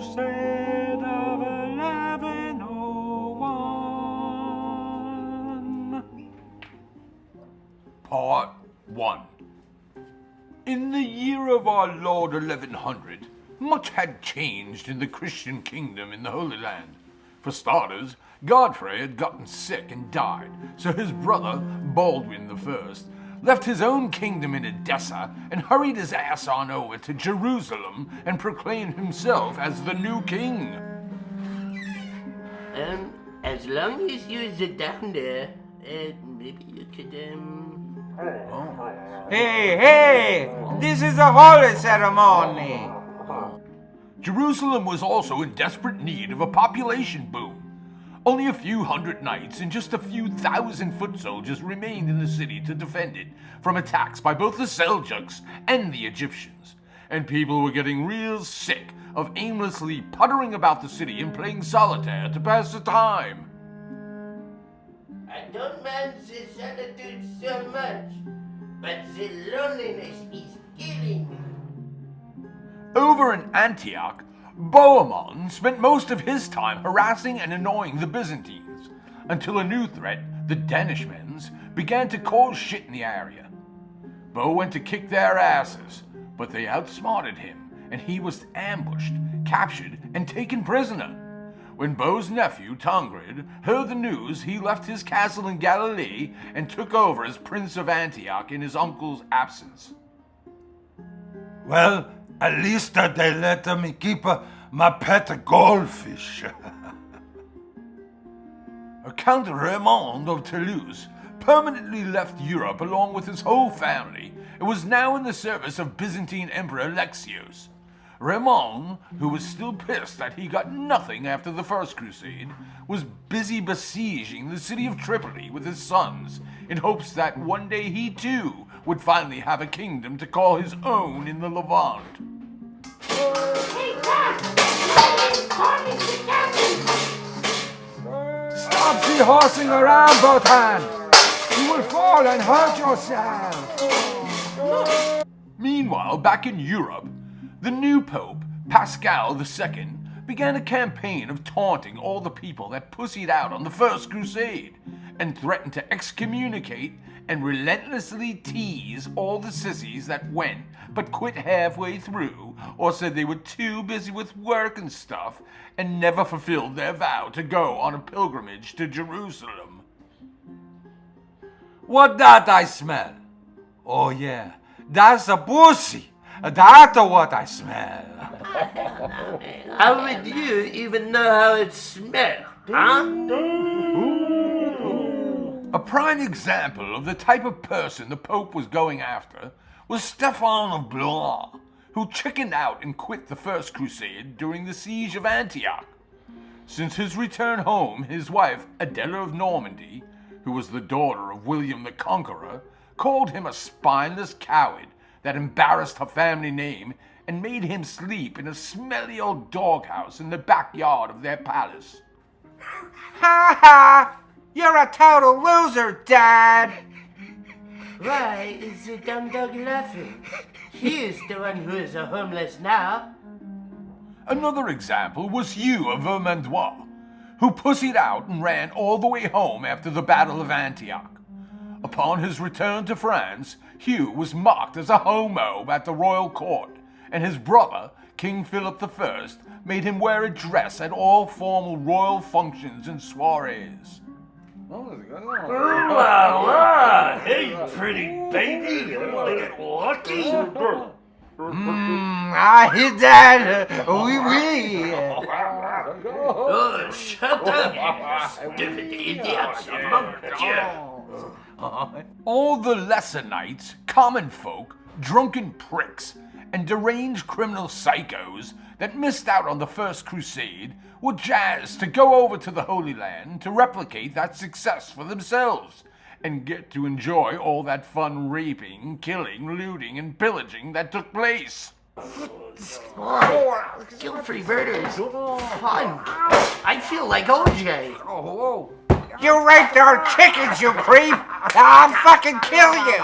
Crusade of 1101. Part 1. In the year of our Lord 1100, much had changed in the Christian kingdom in the Holy Land. For starters, Godfrey had gotten sick and died, so his brother, Baldwin I, left his own kingdom in Edessa and hurried his ass on over to Jerusalem and proclaimed himself as the new king. As long as you're down there, maybe you could, Hey, this is a holy ceremony. Jerusalem was also in desperate need of a population boom. Only a few hundred knights and just a few thousand foot soldiers remained in the city to defend it from attacks by both the Seljuks and the Egyptians. And people were getting real sick of aimlessly puttering about the city and playing solitaire to pass the time. I don't mind the solitude so much, but the loneliness is killing me. Over in Antioch, Bohemond spent most of his time harassing and annoying the Byzantines, until a new threat, the Danishmends, began to cause shit in the area. Bo went to kick their asses, but they outsmarted him, and he was ambushed, captured, and taken prisoner. When Bo's nephew, Tancred, heard the news, he left his castle in Galilee and took over as Prince of Antioch in his uncle's absence. Well, at least they let me keep my pet goldfish. Count Raymond of Toulouse permanently left Europe along with his whole family and was now in the service of Byzantine Emperor Alexios. Raymond, who was still pissed that he got nothing after the First Crusade, was busy besieging the city of Tripoli with his sons in hopes that one day he too would finally have a kingdom to call his own in the Levant. Stop horsing around, Botan. You will fall and hurt yourself. Meanwhile, back in Europe, the new Pope, Pascal II, began a campaign of taunting all the people that pussied out on the First Crusade and threatened to excommunicate and relentlessly tease all the sissies that went but quit halfway through or said they were too busy with work and stuff and never fulfilled their vow to go on a pilgrimage to Jerusalem. What that I smell? Oh yeah, that's a pussy. That's what I smell. How would you even know how it smells, huh? A prime example of the type of person the Pope was going after was Stephen of Blois, who chickened out and quit the First Crusade during the siege of Antioch. Since his return home, his wife, Adela of Normandy, who was the daughter of William the Conqueror, called him a spineless coward that embarrassed her family name and made him sleep in a smelly old doghouse in the backyard of their palace. Ha ha! You're a total loser, Dad. Why is the dumb dog laughing? He is the one who is a homeless now. Another example was Hugh of Vermandois, who pussied out and ran all the way home after the Battle of Antioch. Upon his return to France, Hugh was mocked as a homo at the royal court, and his brother, King Philip I, made him wear a dress at all formal royal functions and soirees. Hey, pretty baby, you want to get lucky? I hit that. Oui. Oh, shut up, you stupid idiots. All the lesser knights, common folk, drunken pricks, and deranged criminal psychos that missed out on the First Crusade were jazzed to go over to the Holy Land to replicate that success for themselves and get to enjoy all that fun raping, killing, looting, and pillaging that took place. Guilt-free murder is fun. I feel like OJ. You raped our chickens, you creep! I'll fucking kill you!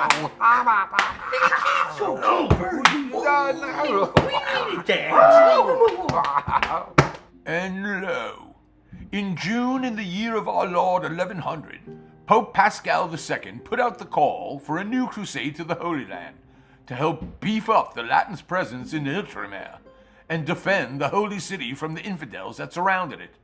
No, we need it, Dad. And lo, in June in the year of our Lord 1100, Pope Pascal II put out the call for a new crusade to the Holy Land to help beef up the Latins' presence in Outremer and defend the Holy City from the infidels that surrounded it.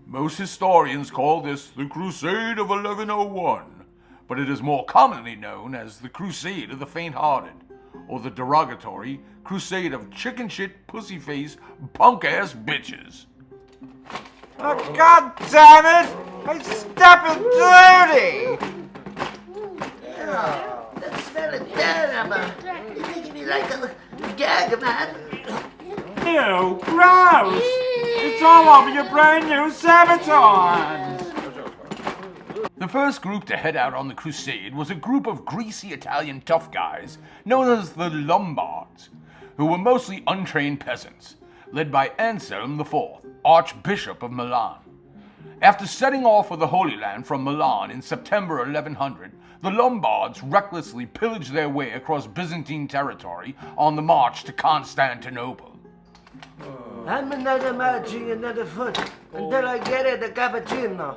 Most historians call this the Crusade of 1101, but it is more commonly known as the Crusade of the Faint-Hearted, or the derogatory Crusade of Chicken Shit, Pussy-Face, Punk-Ass Bitches. Oh, God damn it! I stepping dirty! That smell is terrible. You're making me like a gag, man. Ew, gross! It's all over your brand new Sabaton! The first group to head out on the crusade was a group of greasy Italian tough guys known as the Lombards, who were mostly untrained peasants, led by Anselm IV, Archbishop of Milan. After setting off for the Holy Land from Milan in September 1100, the Lombards recklessly pillaged their way across Byzantine territory on the march to Constantinople. I'm another marching another foot until I get it a cappuccino.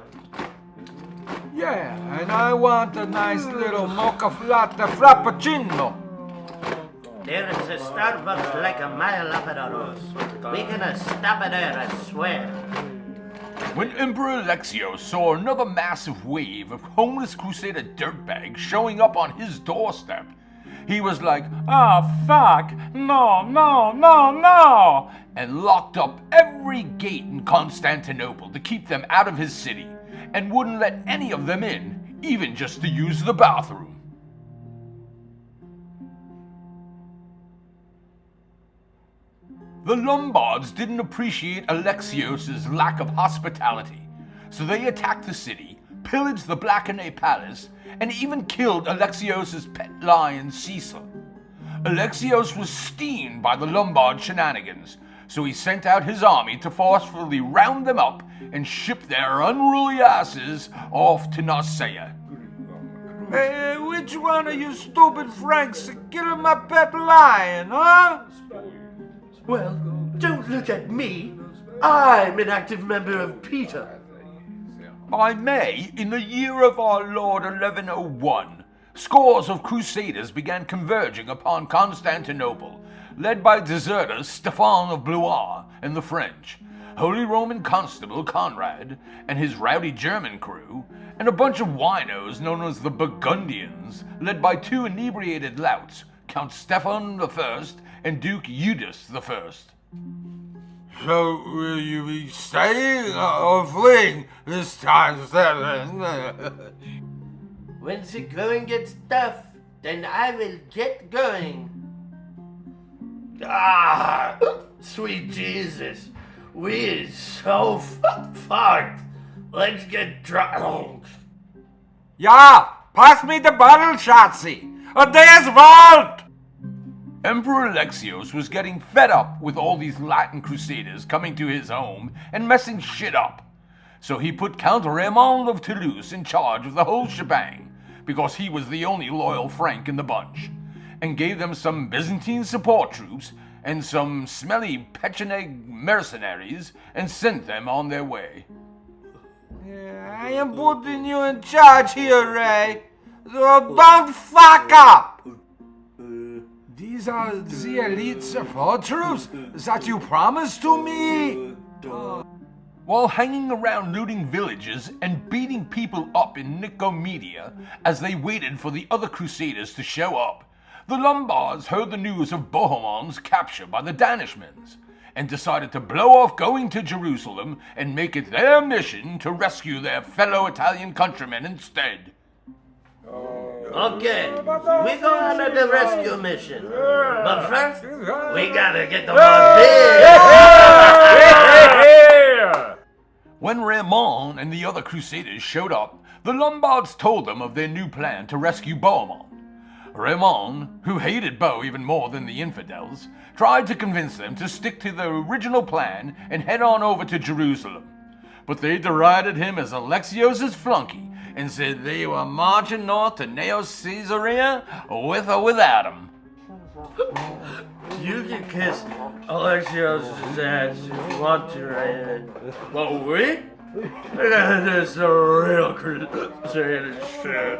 Yeah, and I want a nice little mocha latte frappuccino. There is a Starbucks like a mile up at our road. We're gonna stop it there, I swear. When Emperor Alexios saw another massive wave of homeless Crusader dirtbags showing up on his doorstep, he was like, "Ah, fuck, no, no, no, no," and locked up every gate in Constantinople to keep them out of his city, and wouldn't let any of them in, even just to use the bathroom. The Lombards didn't appreciate Alexios' lack of hospitality, so they attacked the city, pillaged the Blackenay Palace, and even killed Alexios' pet lion Cecil. Alexios was steamed by the Lombard shenanigans, so he sent out his army to forcefully round them up and ship their unruly asses off to Nicaea. Hey, which one of you stupid Franks is killing my pet lion, huh? Well, don't look at me. I'm an active member of Peter. By May, in the year of our Lord 1101, scores of Crusaders began converging upon Constantinople, led by deserters Stefan of Blois and the French, Holy Roman Constable Conrad and his rowdy German crew, and a bunch of winos known as the Burgundians, led by two inebriated louts, Count Stefan I and Duke Eudes I. So, will you be staying or fleeing this time, Stefan? When the going gets tough, then I will get going. Ah, sweet Jesus, we're so fucked. Let's get drunk. Ja, pass me the bottle, Schatzi. There's vault! Emperor Alexios was getting fed up with all these Latin Crusaders coming to his home and messing shit up. So he put Count Raymond of Toulouse in charge of the whole shebang, because he was the only loyal Frank in the bunch, and gave them some Byzantine support troops and some smelly Pecheneg mercenaries and sent them on their way. Yeah, I am putting you in charge here, Ray. So don't fuck up! These are the elite support troops that you promised to me. While hanging around looting villages and beating people up in Nicomedia as they waited for the other Crusaders to show up, the Lombards heard the news of Bohemon's capture by the Danishmends and decided to blow off going to Jerusalem and make it their mission to rescue their fellow Italian countrymen instead. Okay, we go on the rescue mission. But first, we gotta get the more beer. When Raymond and the other Crusaders showed up, the Lombards told them of their new plan to rescue Bohemond. Raymond, who hated Bo even more than the infidels, tried to convince them to stick to the original plan and head on over to Jerusalem. But they derided him as Alexios' flunky and said they were marching north to Neo Caesarea with or without him. You can kiss Alexios' ass if you want to, right? But we? This is a real Crusader shit.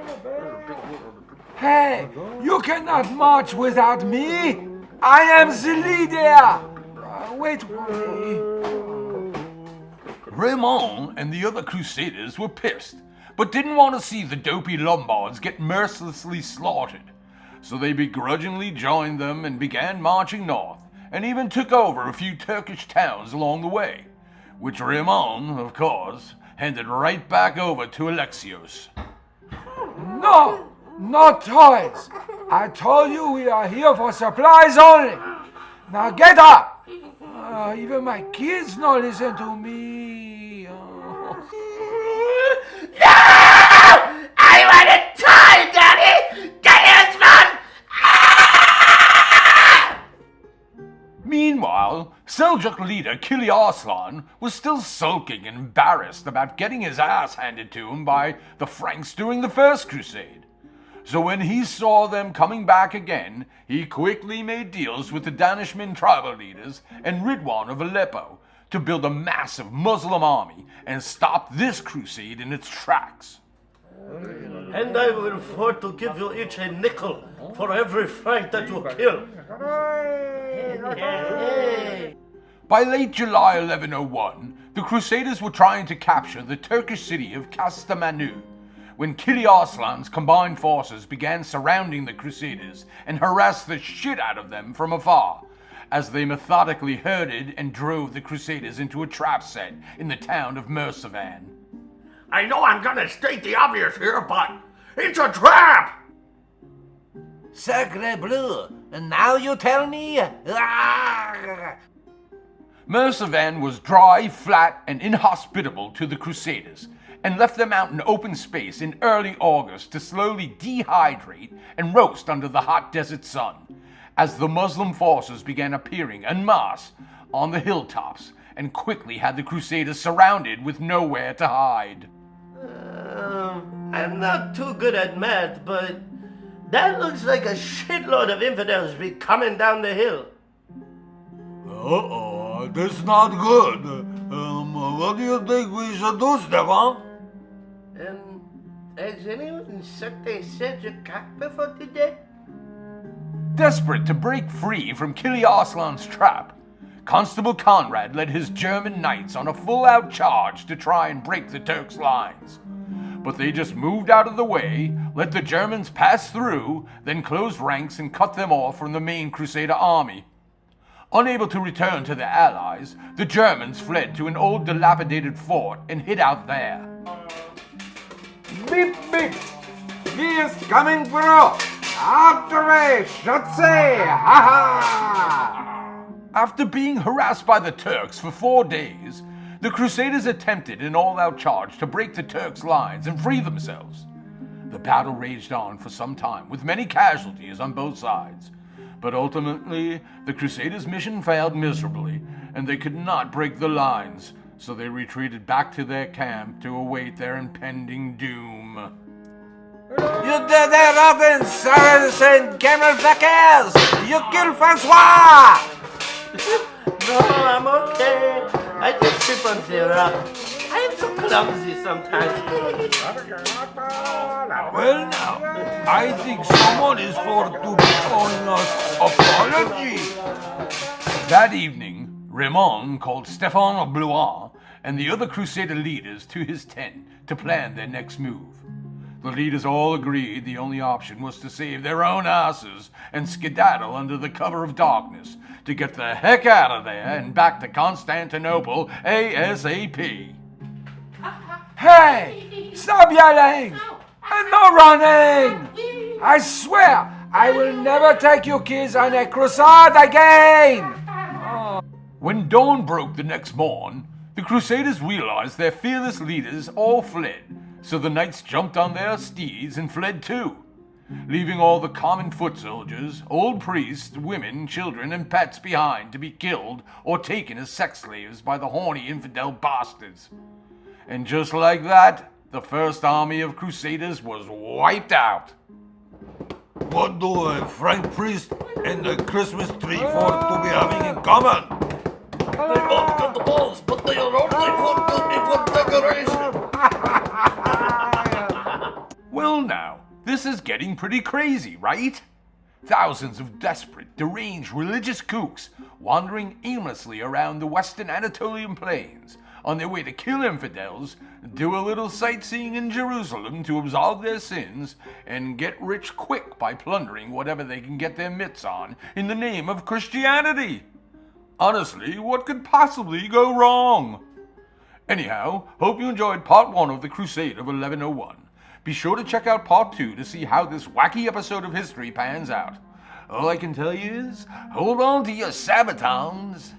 Hey, you cannot march without me. I am the leader. Wait. Raymond and the other Crusaders were pissed, but didn't want to see the dopey Lombards get mercilessly slaughtered. So they begrudgingly joined them and began marching north, and even took over a few Turkish towns along the way, which Raymond, of course, handed right back over to Alexios. No, no toys. I told you we are here for supplies only. Now get up. Even my kids don't listen to me. No! I want to die, Daddy! Daddy's fun! Meanwhile, Seljuk leader Kili Arslan was still sulking and embarrassed about getting his ass handed to him by the Franks during the First Crusade. So when he saw them coming back again, he quickly made deals with the Danishmend tribal leaders and Ridwan of Aleppo to build a massive Muslim army and stop this crusade in its tracks. And I will afford to give you each a nickel for every Frank that you kill. By late July 1101, the Crusaders were trying to capture the Turkish city of Kastamonu, when Kili Arslan's combined forces began surrounding the Crusaders and harassed the shit out of them from afar, as they methodically herded and drove the Crusaders into a trap set in the town of Mersavan. I know I'm gonna state the obvious here, but it's a trap! Sacre bleu! And now you tell me? Mersavan was dry, flat, and inhospitable to the Crusaders, and left them out in open space in early August to slowly dehydrate and roast under the hot desert sun, as the Muslim forces began appearing en masse on the hilltops and quickly had the Crusaders surrounded with nowhere to hide. I'm not too good at math, but that looks like a shitload of infidels be coming down the hill. That's not good. What do you think we should do, Stefan? Has anyone sucked a Seljuk cock before today? Desperate to break free from Kili Arslan's trap, Constable Conrad led his German knights on a full-out charge to try and break the Turks' lines. But they just moved out of the way, let the Germans pass through, then closed ranks and cut them off from the main Crusader army. Unable to return to their allies, the Germans fled to an old dilapidated fort and hid out there. Beep, beep. He is coming through. Out the way, Schutze. Ha ha. After being harassed by the Turks for 4 days, the Crusaders attempted an all-out charge to break the Turks' lines and free themselves. The battle raged on for some time, with many casualties on both sides. But ultimately, the Crusaders' mission failed miserably, and they could not break the lines, so they retreated back to their camp to await their impending doom. You did it, Robin, Saracen camelbackers! You killed Francois! No, I'm okay. I just trip on the rock. I am so clumsy sometimes. Well now, I think someone is for to be owing us apology. That evening, Raymond called Stefan of Blois and the other Crusader leaders to his tent to plan their next move. The leaders all agreed the only option was to save their own asses and skedaddle under the cover of darkness to get the heck out of there and back to Constantinople ASAP. Hey! Stop yelling! And no running! I swear, I will never take you kids on a crusade again! When dawn broke the next morn, the Crusaders realized their fearless leaders all fled, so the knights jumped on their steeds and fled too, leaving all the common foot soldiers, old priests, women, children, and pets behind to be killed or taken as sex slaves by the horny infidel bastards. And just like that, the first army of Crusaders was wiped out. What do a Frank Priest and a Christmas tree for to be having in common? They both got the balls, but they are only for decoration. Well, now, this is getting pretty crazy, right? Thousands of desperate, deranged religious kooks wandering aimlessly around the western Anatolian plains on their way to kill infidels, do a little sightseeing in Jerusalem to absolve their sins, and get rich quick by plundering whatever they can get their mitts on in the name of Christianity. Honestly, what could possibly go wrong? Anyhow, hope you enjoyed part 1 of the Crusade of 1101. Be sure to check out part 2 to see how this wacky episode of history pans out. All I can tell you is, hold on to your sabatons.